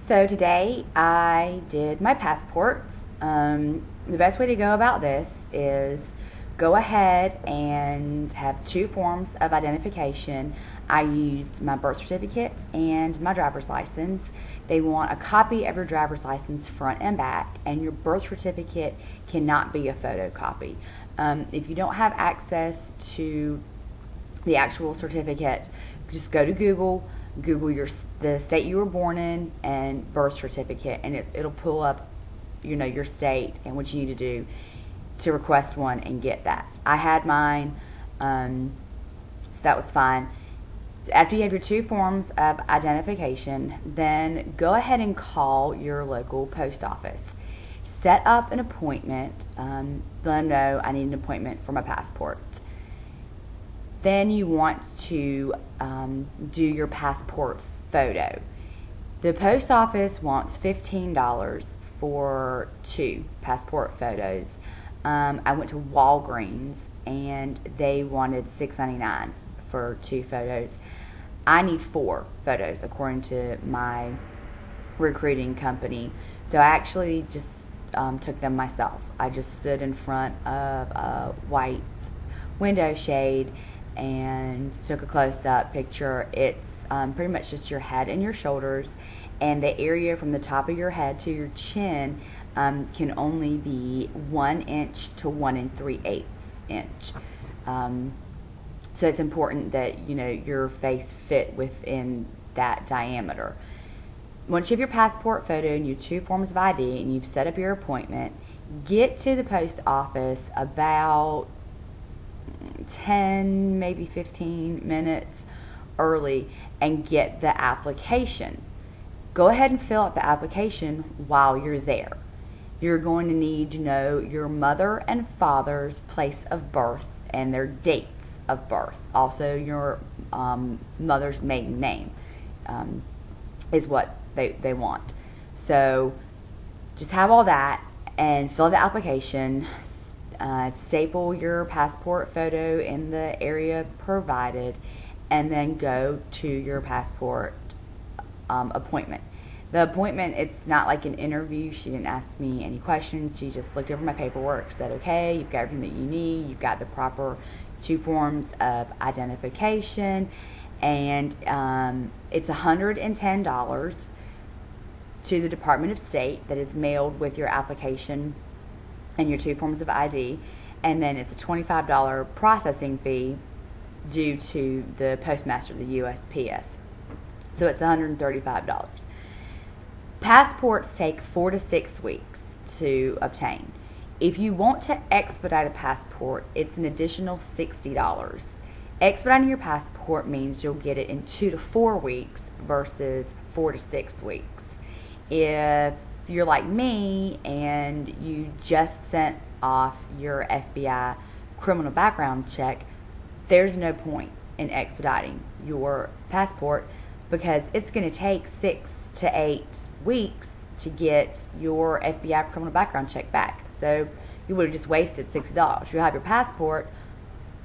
So today I did my passports. The best way to go about this is go ahead and have two forms of identification. I used my birth certificate and my driver's license. They want a copy of your driver's license front and back, and your birth certificate cannot be a photocopy. If you don't have access to the actual certificate, just go to Google, the state you were born in and birth certificate, and it'll pull up, your state and what you need to do to request one and get that. I had mine, so that was fine. After you have your two forms of identification, then go ahead and call your local post office. Set up an appointment. Let them know I need an appointment for my passport. Then you want to do your passport photo. The post office wants $15 for two passport photos. I went to Walgreens and they wanted $6.99 for two photos. I need 4 photos according to my recruiting company. So I actually just took them myself. I just stood in front of a white window shade and took a close-up picture. It's pretty much just your head and your shoulders, and the area from the top of your head to your chin can only be 1 inch to 1 3/8 inch. So it's important that your face fit within that diameter. Once you have your passport photo and your two forms of ID and you've set up your appointment, get to the post office about 10, maybe 15 minutes early and get the application. Go ahead and fill out the application while you're there. You're going to need to know your mother and father's place of birth and their dates of birth. Also, your mother's maiden name is what they want. So just have all that and fill the application. Staple your passport photo in the area provided, and then go to your passport appointment. The appointment, it's not like an interview. She didn't ask me any questions. She just looked over my paperwork, said, okay, you've got everything that you need, you've got the proper two forms of identification, and it's $110 to the Department of State that is mailed with your application and your two forms of ID, and then it's a $25 processing fee due to the postmaster, the USPS. So it's $135. Passports take 4 to 6 weeks to obtain. If you want to expedite a passport, it's an additional $60. Expediting your passport means you'll get it in 2 to 4 weeks versus 4 to 6 weeks. If you're like me and you just sent off your FBI criminal background check, there's no point in expediting your passport because it's going to take 6 to 8 weeks to get your FBI criminal background check back. So you would have just wasted $60. You'll have your passport,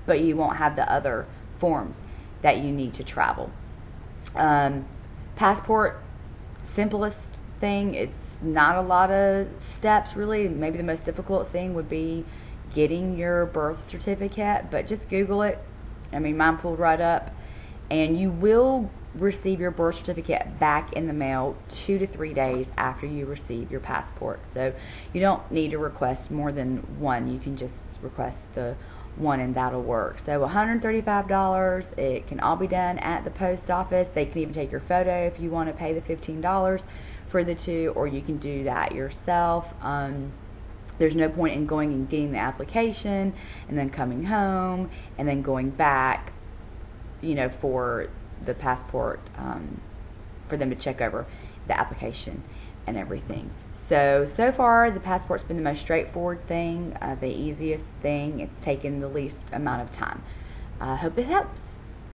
but you won't have the other forms that you need to travel. Passport, simplest thing. It's not a lot of steps really. Maybe the most difficult thing would be getting your birth certificate, but just Google it. Mine pulled right up, and you will receive your birth certificate back in the mail 2 to 3 days after you receive your passport. So you don't need to request more than one. You can just request the one and that'll work. So $135. It can all be done at the post office. They can even take your photo if you want to pay the $15 for the two, or you can do that yourself. There's no point in going and getting the application and then coming home and then going back, for the passport, for them to check over the application and everything. So far the passport's been the most straightforward thing, the easiest thing. It's taken the least amount of time. I hope it helps.